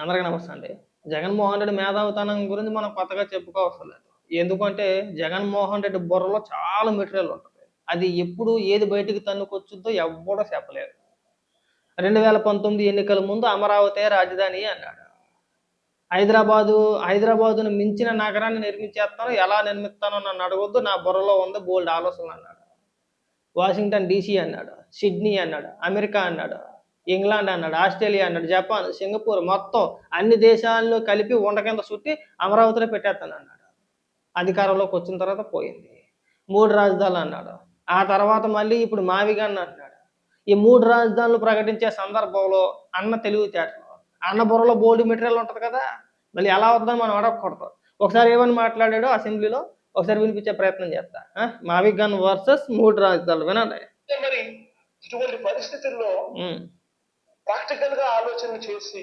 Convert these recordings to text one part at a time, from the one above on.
అందరికీ నమస్తే అండి. జగన్మోహన్ రెడ్డి మేధావితనం గురించి మనం కొత్తగా చెప్పుకోవసరం లేదు. ఎందుకంటే జగన్మోహన్ రెడ్డి బుర్రలో చాలా మెటీరియల్ ఉంటది. అది ఎప్పుడు ఏది బయటికి తన్నుకొచ్చుద్దో ఎవ్వడు చెప్పలేరు. 2019 ఎన్నికల ముందు అమరావతే రాజధాని అన్నాడు. హైదరాబాదును మించిన నగరాన్ని నిర్మించేస్తాను. ఎలా నిర్మిస్తానో నన్ను అడగొద్దు. నా బుర్రలో ఉంది బోలెడు ఆలోచనలు అన్నాడు. వాషింగ్టన్ డీసీ అన్నాడు, సిడ్నీ అన్నాడు, అమెరికా అన్నాడు, ఇంగ్లాండ్ అన్నాడు, ఆస్ట్రేలియా అన్నాడు, జపాన్, సింగపూర్ మొత్తం అన్ని దేశాలను కలిపి ఉండ కింద చుట్టి అమరావతిలో పెట్టేస్తాను అన్నాడు. అధికారంలోకి వచ్చిన తర్వాత పోయింది. 3 రాజధానులు అన్నాడు. ఆ తర్వాత మళ్ళీ ఇప్పుడు మావిగన్ అంటున్నాడు. ఈ 3 రాజధానులు ప్రకటించే సందర్భంలో అన్న తెలివితేటలు, అన్న బుర్రలో బోల్డ్ మెటీరియల్ ఉంటుంది కదా, మళ్ళీ ఎలా వద్దని మనం అడగకూడదు. ఒకసారి ఏమని మాట్లాడాడో అసెంబ్లీలో ఒకసారి వినిపించే ప్రయత్నం చేస్తా. మావిగన్ వర్సెస్ 3 రాజధానులు వినండి. మరి ఇటువంటి పరిస్థితుల్లో ప్రాక్టికల్ గా ఆలోచన చేసి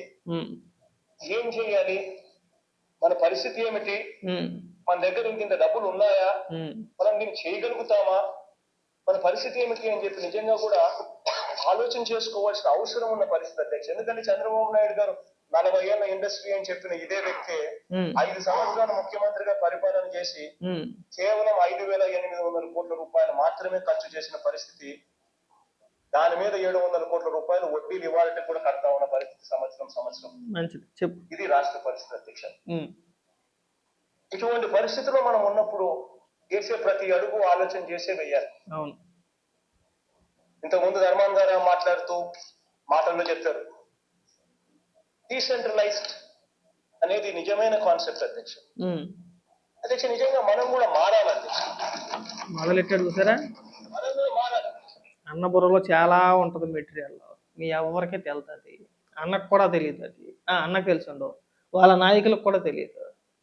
ఏం చేయాలి, మన పరిస్థితి ఏమిటి, మన దగ్గర ఇంత డబ్బులు ఉన్నాయా, మనం దీన్ని చేయగలుగుతామా, మన పరిస్థితి ఏమిటి అని చెప్పి నిజంగా కూడా ఆలోచన చేసుకోవాల్సిన అవసరం ఉన్న పరిస్థితి అధ్యక్ష. ఎందుకంటే చంద్రబాబు నాయుడు గారు 40 ఏళ్ల ఇండస్ట్రీ అని చెప్పిన ఇదే వ్యక్తి 5 సంవత్సరాలు ముఖ్యమంత్రిగా పరిపాలన చేసి కేవలం 5,800 కోట్ల రూపాయలు మాత్రమే ఖర్చు చేసిన పరిస్థితి. దాని మీద 700 కోట్ల రూపాయలు వడ్డీలు ఇవ్వాలంటే కూడా కడతా ఉన్న పరిస్థితి సంవత్సరం. ఇది రాష్ట్ర పరిస్థితి అధ్యక్ష. ఇటువంటి పరిస్థితిలో మనం ఉన్నప్పుడు చేసే ప్రతి అడుగు ఆలోచన చేసే వెయ్యాలి. ఇంతకుముందు ధర్మాన్ గారు మాట్లాడుతూ మాటల్లో చెప్పారు, డీసెంట్రలైజ్డ్ అనేది నిజమైన కాన్సెప్ట్ అధ్యక్ష. అధ్యక్ష నిజంగా మనం కూడా మారాలి అధ్యక్ష. మొదలెట్టాడు చూసారా, మనం కూడా మారాలి. అన్న బుర్రలో చాలా ఉంటుంది మెటీరియల్. మీ ఎవరికీ తెలుతుంది, అన్నకు కూడా తెలియదు. అది అన్నకు తెలుసుండవు, వాళ్ళ నాయకులకు కూడా తెలియదు.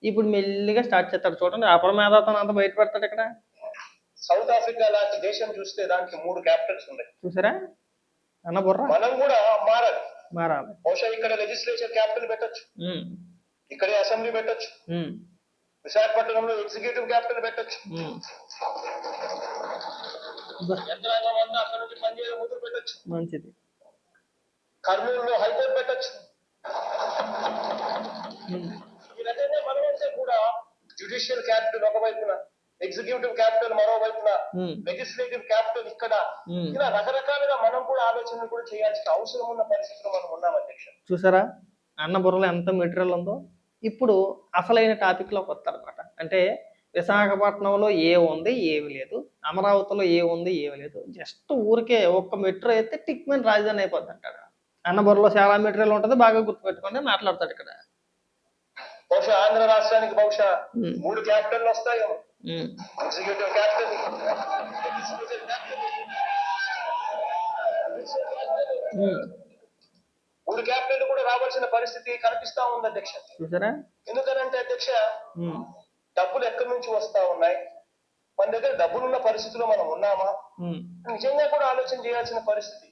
ఇప్పుడు మెల్లిగా స్టార్ట్ చేస్తాడు చూడండి. అపరమేధాతను అంత బయట పెడతాడు. ఇక్కడ సౌత్ ఆఫ్రికా లాంటి దేశం చూస్తే దానికి 3 క్యాపిటల్స్ ఉన్నాయి చూసారా. అన్న బుర్ర మనం కూడా మారాలి. బహుశా ఇక్కడ లెజిస్లేచర్ క్యాపిటల్ పెట్టొచ్చు, ఇక్కడే అసెంబ్లీ పెట్టొచ్చు, విశాఖపట్నంలో ఎగ్జిక్యూటివ్ క్యాపిటల్ పెట్టొచ్చు, యంత్రాంగం అంతా అక్కడ నుంచి పనిచేయడం మొదలు పెట్టొచ్చు. మంచిది. కర్నూలులో హైకోర్టు పెట్టొచ్చు. ఈ రకంగా మనం అంటే కూడా జ్యుడిషియల్ క్యాపిటల్ ఒకవైపున, ఎగ్జిక్యూటివ్ క్యాపిటల్ మరోవైపున, లెజిస్లేటివ్ క్యాపిటల్ ఇక్కడ, ఇలా రకరకాలుగా మనం కూడా ఆలోచనలు కూడా చేయాల్సిన అవసరం ఉన్న పరిస్థితిలో మనం ఉన్నాం అధ్యక్ష. చూసారా అన్న బుర్రలో ఎంత మెటీరియల్ ఉందో. ఇప్పుడు అసలైన టాపిక్ లోకి వస్తారనమాట. అంటే విశాఖపట్నంలో ఏముంది ఏమి లేదు, అమరావతిలో ఏముంది ఏమి లేదు, జస్ట్ ఊరికే ఒక్క మెట్రో అయితే టిక్మెన్ రాజధాని అయిపోద్ది అంటాడు. అన్న బుర్రలో చాలా మెటీరియల్ ఉంటుంది, బాగా గుర్తుపెట్టుకోండి. మాట్లాడతాడు ఇక్కడ. బహుశా ఆంధ్ర రాష్ట్రానికి బహుశా 3 క్యాపిటల్ వస్తాయో, ఎగ్జిక్యూటివ్ క్యాపిటల్, 3 క్యాపిటల్ కూడా రావాల్సిన పరిస్థితి కనిపిస్తా ఉంది అధ్యక్ష. చూసారా. ఎందుకనంటే అధ్యక్ష డబ్బులు ఎక్కడి నుంచి వస్తా ఉన్నాయి, మన దగ్గర డబ్బులున్న పరిస్థితిలో మనం ఉన్నామా, నిజంగా కూడా ఆలోచన చేయాల్సిన పరిస్థితి.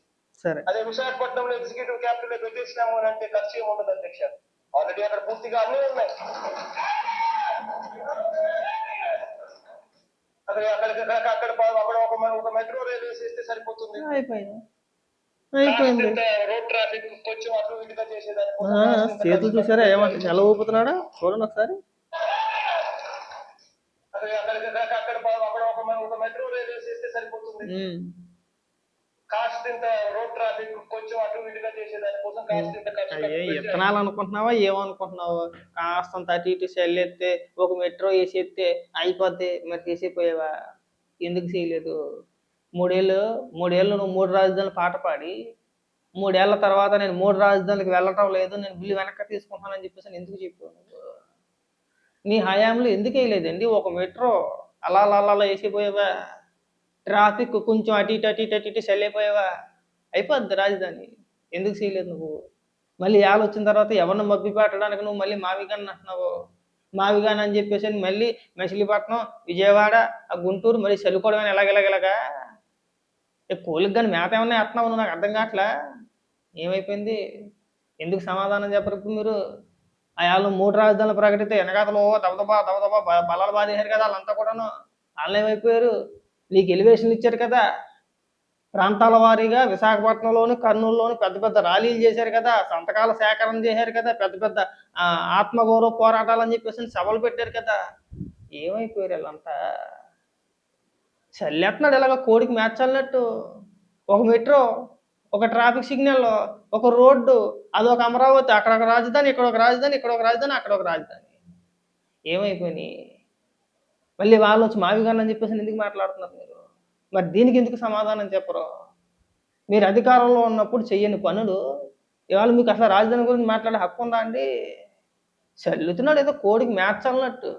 అదే విశాఖపట్నంలో ఎగ్జిక్యూటివ్ క్యాపిటల్ పెట్టేసినాము అని అంటే ఖర్చు ఏమి ఉండదు అధ్యక్ష. ఆల్రెడీ అక్కడ పూర్తిగా అన్నీ ఉన్నాయి. అక్కడ ఒక మెట్రో రైలు వేసేస్తే సరిపోతుంది. రోడ్ ట్రాఫిక్ కొంచెం అటు ఇటుగా చేసేదాన్ని చేతులు చూసారా ఏమంటే ఎలా ఊపుతున్నాడా చూడండి ఒకసారి. అక్కడ ఒక మెట్రో రైలు వేసేస్తే సరిపోతుంది. కాస్తంత రోడ్ ట్రాఫిక్ కొంచెం అటు ఇటుగా చేసేదానికోసం విత్తనాలు అనుకుంటున్నావా ఏమనుకుంటున్నావా? కాస్తంత అటు ఇటు సెల్లెత్తే ఒక మెట్రో వేసేస్తే అయిపోద్ది. మరి చేసేపోయావా? ఎందుకు చేయలేదు? 3 ఏళ్ళు నువ్వు 3 రాజధానులు పాట పాడి 3 ఏళ్ల తర్వాత నేను 3 రాజధానులకు వెళ్ళటం లేదు, నేను బిల్లు వెనక్కి తీసుకుంటానని చెప్పేసి ఎందుకు చెప్పావు? నీ హయాంలో ఎందుకు వేయలేదండి ఒక మెట్రో? అలా వేసిపోయావా? ట్రాఫిక్ కొంచెం అటు ఇటు సెల్లైపోయావా? అయిపోద్ది రాజధాని. ఎందుకు చేయలేదు నువ్వు? మళ్ళీ వచ్చిన తర్వాత ఎవరిని మబ్బి పెట్టడానికి నువ్వు మళ్ళీ మావిగాన్ అంటున్నావు. మావిగాన్ అని చెప్పేసి మళ్ళీ మచిలీపట్నం, విజయవాడ, గుంటూరు, మళ్ళీ చల్లుకోవడం ఎలాగెలాగెలాగా కోలికి కానీ మేత ఏమన్నా వేస్తున్నావు నువ్వు? నాకు అర్థం కావట్లా. ఏమైపోయింది? ఎందుకు సమాధానం చెప్పరు ఇప్పుడు మీరు? వాళ్ళు 3 రాజధానులు ప్రకటితే వెనకాతలో దబదబా బలాలు బాధేశారు కదా వాళ్ళంతా కూడాను. వాళ్ళు ఏమైపోయారు? నీకు ఎలివేషన్ ఇచ్చారు కదా. ప్రాంతాల వారీగా విశాఖపట్నంలోని, కర్నూలులోని పెద్ద పెద్ద ర్యాలీలు చేశారు కదా! సంతకాల సేకరణ చేశారు కదా! పెద్ద పెద్ద ఆత్మగౌరవ పోరాటాలని చెప్పేసని సభలు పెట్టారు కదా! ఏమైపోయారు ఈళ్ళంతా? చల్లేత్తన్నాడు ఇలాగ కోడికి మేత చల్లినట్టు. ఒక మెట్రో, ఒక ట్రాఫిక్ సిగ్నల్, ఒక రోడ్డు, అదొక అమరావతి. అక్కడొక రాజధాని, ఇక్కడొక రాజధాని, ఇక్కడొక రాజధాని, అక్కడొక రాజధాని. ఏమైపోయినియి? మళ్ళీ వాళ్ళొచ్చి మావిగానని చెప్పేసని ఎందుకు మాట్లాడుతున్నారు మీరు? మరి దీనికి ఎందుకు సమాధానం చెప్పరు? మీరు అధికారంలో ఉన్నప్పుడు చెయ్యని పనులు ఇవాళ మీకు అసలు రాజధాని గురించి మాట్లాడే హక్కు ఉందా అండి? చల్లుతున్నాడు ఏదో కోడికి మేత చల్లినట్టు.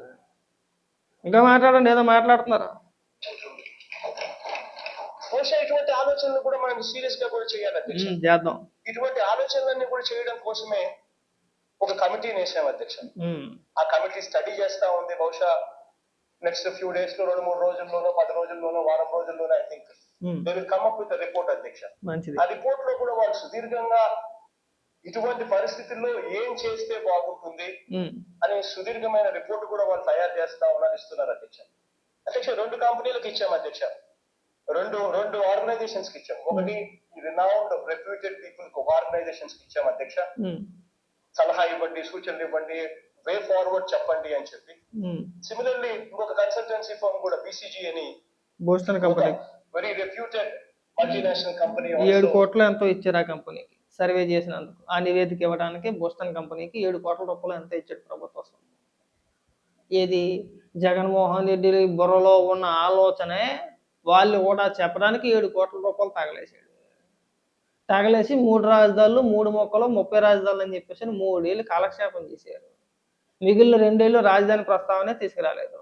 ఇంకా మాట్లాడండి, ఏదో మాట్లాడుతున్నారు. బహుశా ఇటువంటి ఆలోచనలు కూడా మనం సీరియస్ గా కూడా చేయాలి అధ్యక్ష. చేద్దాం. ఇటువంటి ఆలోచనలన్నీ కూడా చేయడం కోసమే ఒక కమిటీని వేసాం అధ్యక్ష. ఆ కమిటీ స్టడీ చేస్తా ఉంది. బహుశా నెక్స్ట్ ఫ్యూ డేస్ లో 2-3 రోజుల్లోనో 10 రోజుల్లోనో వారం రోజుల్లోనో I think they will come up with report అధ్యక్ష. ఆ రిపోర్ట్ లో కూడా వాళ్ళు సుదీర్ఘంగా ఇటువంటి పరిస్థితుల్లో ఏం చేస్తే బాగుంటుంది అనే సుదీర్ఘమైన రిపోర్ట్ కూడా వాళ్ళు తయారు చేస్తా ఉన్నారు, ఇస్తున్నారు అధ్యక్ష. అధ్యక్ష 2 కంపెనీలకు ఇచ్చాం అధ్యక్ష. రెండు ఆర్గనైజేషన్స్ కి ఇచ్చాం. ఒకటి రినౌండ్ రెప్యూటెడ్ పీపుల్ ఆర్గనైజేషన్స్ కి ఇచ్చాం అధ్యక్ష. సలహా ఇవ్వండి, సూచనలు ఇవ్వండి, వే ఫార్వర్డ్ చెప్పండి అని చెప్పి. సిమిలర్లీ ఇంకొక కన్సల్టెన్సీ ఫర్మ్ కూడా బీసీజీ అని Boston company, very reputed multinational company 7 కోట్లు ఎంతో ఇచ్చారు ఆ కంపెనీకి సర్వే చేసినందుకు. ఆ నివేదిక ఇవ్వడానికి బోస్టన్ కంపెనీకి 7 కోట్ల రూపాయలు ఎంత ఇచ్చాడు ప్రభుత్వం. ఏది జగన్మోహన్ రెడ్డి బుర్రలో ఉన్న ఆలోచనే వాళ్ళు కూడా చెప్పడానికి 7 కోట్ల రూపాయలు తగలేసాడు. తగలేసి 3 రాజధానులు 3 మొక్కలు 30 రాజధానులు అని చెప్పేసి 3 ఏళ్ళు కాలక్షేపం చేశారు. మిగిలిన 2 ఏళ్ళు రాజధాని ప్రస్తావనే తీసుకురాలేదు.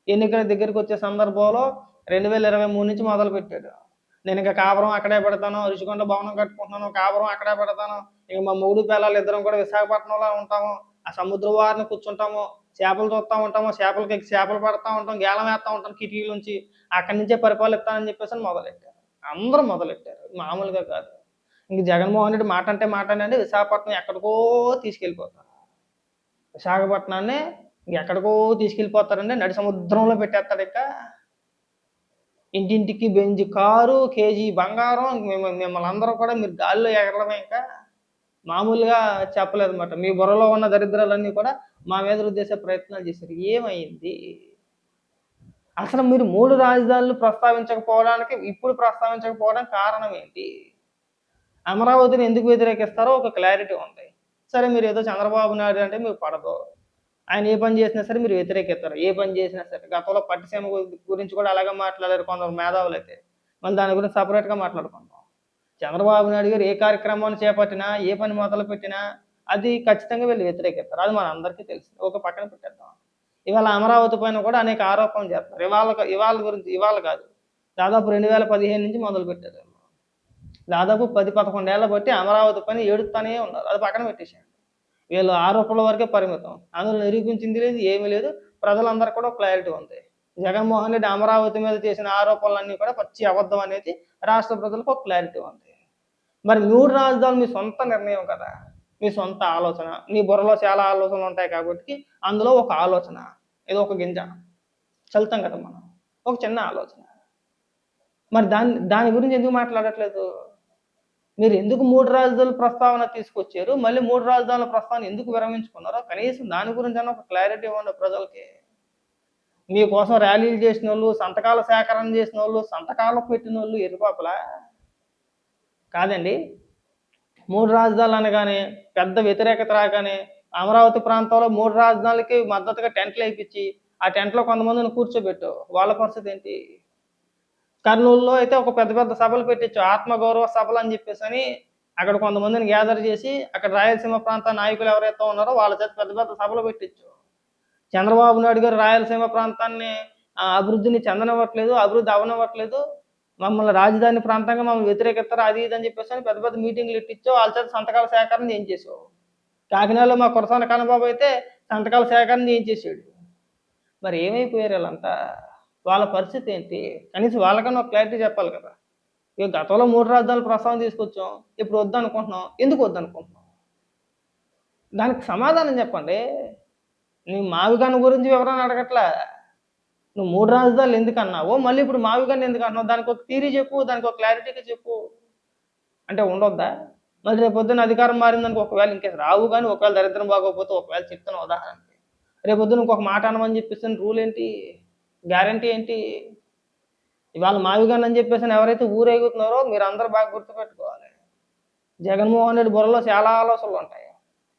ఎన్నికల దగ్గరికి వచ్చే సందర్భంలో 2023 నుంచి మొదలు పెట్టాడు. నేను ఇంకా కాపురం అక్కడే పెడతాను, రుషికొండ భవనం కట్టుకుంటున్నాను, కాపురం అక్కడే పెడతాను, ఇక మా 3 పిల్లలు ఇద్దరం కూడా విశాఖపట్నంలో ఉంటాము, ఆ సముద్రం వారిని కూర్చుంటాము, చేపలు చూస్తూ ఉంటాము, చేపలు పడతా ఉంటాం, గేలం వేస్తూ ఉంటాం కిటికీల నుంచి, అక్కడి నుంచే పరిపాలిస్తానని చెప్పేసి మొదలెట్టారు. అందరూ మొదలెట్టారు, మామూలుగా కాదు. ఇంక జగన్మోహన్ రెడ్డి మాట అంటే విశాఖపట్నం ఎక్కడికో తీసుకెళ్ళిపోతారు. విశాఖపట్నాన్ని ఎక్కడికో తీసుకెళ్ళిపోతారండి, నడి సముద్రంలో పెట్టేస్తాడు. ఇక ఇంటింటికి బెంజ్ కారు, కేజీ బంగారం, మిమ్మల్ని అందరూ కూడా మీరు గాల్లో ఎగరడమే. ఇంకా మామూలుగా చెప్పలేదు అన్నమాట. మీ బుర్రలో ఉన్న దరిద్రాలన్నీ కూడా మా మీద రుద్దేసే ప్రయత్నాలు చేశారు. ఏమైంది అసలు? మీరు 3 రాజధానులు ప్రస్తావించకపోవడానికి, ఇప్పుడు ప్రస్తావించకపోవడానికి కారణం ఏంటి? అమరావతిని ఎందుకు వ్యతిరేకిస్తారో ఒక క్లారిటీ ఉంది. సరే, మీరు ఏదో చంద్రబాబు నాయుడు అంటే మీకు పడదు, ఆయన ఏ పని చేసినా సరే మీరు వ్యతిరేకిస్తారు. ఏ పని చేసినా సరే. గతంలో పట్టిసీమ గురించి కూడా అలాగే మాట్లాడారు కొందరు మేధావులు అయితే. మళ్ళీ దాని గురించి సపరేట్గా మాట్లాడుకుందాం. చంద్రబాబు నాయుడు గారు ఏ కార్యక్రమాన్ని చేపట్టినా, ఏ పని మొదలు పెట్టినా అది ఖచ్చితంగా వీళ్ళు వ్యతిరేకిస్తారు. అది మన అందరికీ తెలుసు. ఒక పక్కన పెట్టేద్దాం. ఇవాళ అమరావతి పైన కూడా అనేక ఆరోపణలు చేస్తారు. ఇవాళ కాదు, దాదాపు 2015 నుంచి మొదలు పెట్టారు. దాదాపు 10-11 ఏళ్ల బట్టి అమరావతి పైన ఏడుస్తానే ఉన్నారు. అది పక్కన పెట్టేసాడు. వీళ్ళు ఆరోపణల వరకే పరిమితం. అందులో నిరూపించింది లేదు, ఏమీ లేదు. ప్రజలందరూ కూడా క్లారిటీ ఉంది. జగన్మోహన్ రెడ్డి అమరావతి మీద చేసిన ఆరోపణలన్నీ కూడా పచ్చి అబద్ధం అనేది రాష్ట్ర ప్రజలకు ఒక క్లారిటీ ఉంది. మరి 3 రాజధానులు మీ సొంత నిర్ణయం కదా, మీ సొంత ఆలోచన. మీ బుర్రలో చాలా ఆలోచనలు ఉంటాయి కాబట్టి అందులో ఒక ఆలోచన, ఏదో ఒక గింజ చల్లుతాం కదా మనం, ఒక చిన్న ఆలోచన. మరి దాని గురించి ఎందుకు మాట్లాడట్లేదు? మీరు ఎందుకు 3 రాజధానుల ప్రస్తావన తీసుకొచ్చారు? మళ్ళీ 3 రాజధానుల ప్రస్తావన ఎందుకు విరమించుకున్నారో కనీసం దాని గురించి ఒక క్లారిటీ ఇవ్వండి ప్రజలకి. మీకోసం ర్యాలీలు చేసిన వాళ్ళు, సంతకాల సేకరణ చేసిన వాళ్ళు, సంతకాలు పెట్టిన వాళ్ళు ఎరుపాపలా కాదండి. 3 రాజధానులు అనగానే పెద్ద వ్యతిరేకత రాగానే అమరావతి ప్రాంతంలో 3 రాజధానులకి మద్దతుగా టెంట్లు వేయించి ఆ టెంట్లో కొంతమందిని కూర్చోబెట్టు. వాళ్ళ పరిస్థితి ఏంటి? కర్నూలులో అయితే ఒక పెద్ద సభలు పెట్టించు, ఆత్మగౌరవ సభలు అని చెప్పేసి అక్కడ కొంతమందిని గ్యాదర్ చేసి అక్కడ రాయలసీమ ప్రాంత నాయకులు ఎవరైతే ఉన్నారో వాళ్ళ చేత పెద్ద సభలు పెట్టించు. చంద్రబాబు నాయుడు గారు రాయలసీమ ప్రాంతాన్ని అభివృద్ధిని చెందనివ్వట్లేదు, అభివృద్ధి అవనివ్వట్లేదు, మమ్మల్ని రాజధాని ప్రాంతంగా మమ్మల్ని వ్యతిరేకిస్తారు, అది ఇది అని చెప్పేసి పెద్ద మీటింగ్లు ఇట్టించో వాళ్ళ చేత సంతకాల సేకరణ ఏం చేసావు. కాకినాడలో మా కురసాన కన్నబాబు అయితే సంతకాల సేకరణ ఏం చేసాడు. మరి ఏమైపోయారు వీళ్ళంతా? వాళ్ళ పరిస్థితి ఏంటి? కనీసం వాళ్ళకన్నా ఒక క్లారిటీ చెప్పాలి కదా. ఇక గతంలో 3 రాజధానుల ప్రస్తావన తీసుకొచ్చాం, ఇప్పుడు వద్దనుకుంటున్నాం. ఎందుకు వద్దనుకుంటున్నాం? దానికి సమాధానం చెప్పండి. నీ మావిగాని గురించి వివరణ అడగట్లా. నువ్వు 3 రాజధానులు ఎందుకన్నావో మళ్ళీ ఇప్పుడు మావిగాన్ని ఎందుకు అంటున్నావు? దానికి ఒక థియరీ చెప్పు, దానికి ఒక క్లారిటీగా చెప్పు. అంటే ఉండొద్దా? మళ్ళీ రేపు పొద్దున్న అధికారం మారిందనుకో, ఒకవేళ ఇంకేం రావు కానీ ఒకవేళ దరిద్రం బాగోకపోతే ఒకవేళ చెప్తున్నా ఉదాహరణకి, రేపు పొద్దున్న ఇంకొక మాట అనమని చెప్పేసి రూల్ ఏంటి? గ్యారంటీ ఏంటి? ఇవాళ మావిగాన్ని అని చెప్పేసి ఎవరైతే ఊరేగుతున్నారో మీరు అందరూ బాగా గుర్తుపెట్టుకోవాలి. జగన్మోహన్ రెడ్డి బుర్రలో చాలా ఆలోచనలు ఉంటాయి.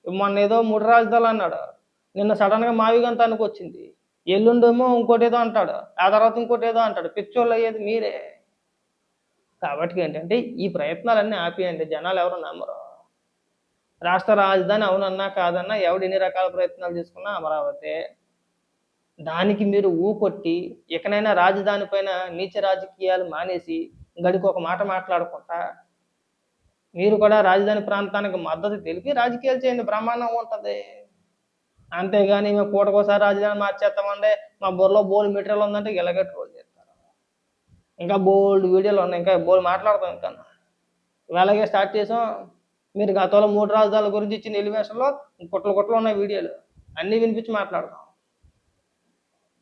మొన్న ఏదో 3 రాజధానులు అన్నాడు, నిన్న సడన్గా మావిగాని తనకు వచ్చింది. ఎల్లుండేమో ఇంకోటి ఏదో అంటాడు, ఆ తర్వాత ఇంకోటి ఏదో అంటాడు. పిచ్చోళ్ళు అయ్యేది మీరే. కాబట్టి ఏంటంటే ఈ ప్రయత్నాలన్నీ ఆపేయండి, జనాలు ఎవరు నమ్మరు. రాష్ట్ర రాజధాని అవునన్నా కాదన్నా ఎవడు ఎన్ని రకాల ప్రయత్నాలు చేసుకున్నా అమరావతి. దానికి మీరు ఊకొట్టి ఇకనైనా రాజధాని పైన నీచ రాజకీయాలు మానేసి గడికి ఒక మాట మాట్లాడుకుంటా మీరు కూడా రాజధాని ప్రాంతానికి మద్దతు తెలిపి రాజకీయాలు చేయండి, బ్రహ్మాండంగా ఉంటుంది. అంతేగాని మేము పూటకోసారి రాజధాని మార్చేస్తామంటే మా బుర్రలో బోల్డ్ మెటీరియల్ ఉందంటే ఇలాగే ట్రోల్ చేస్తారు. ఇంకా బోల్డ్ వీడియోలు ఉన్నాయి, ఇంకా బోల్డ్ మాట్లాడతాం. ఇంకా ఇలాగే స్టార్ట్ చేసాం. మీరు గతంలో 3 రాజధానుల గురించి ఇచ్చిన ఎలివేషన్లో కుట్ల కుట్లు ఉన్నాయి వీడియోలు, అన్నీ వినిపించి మాట్లాడతాం.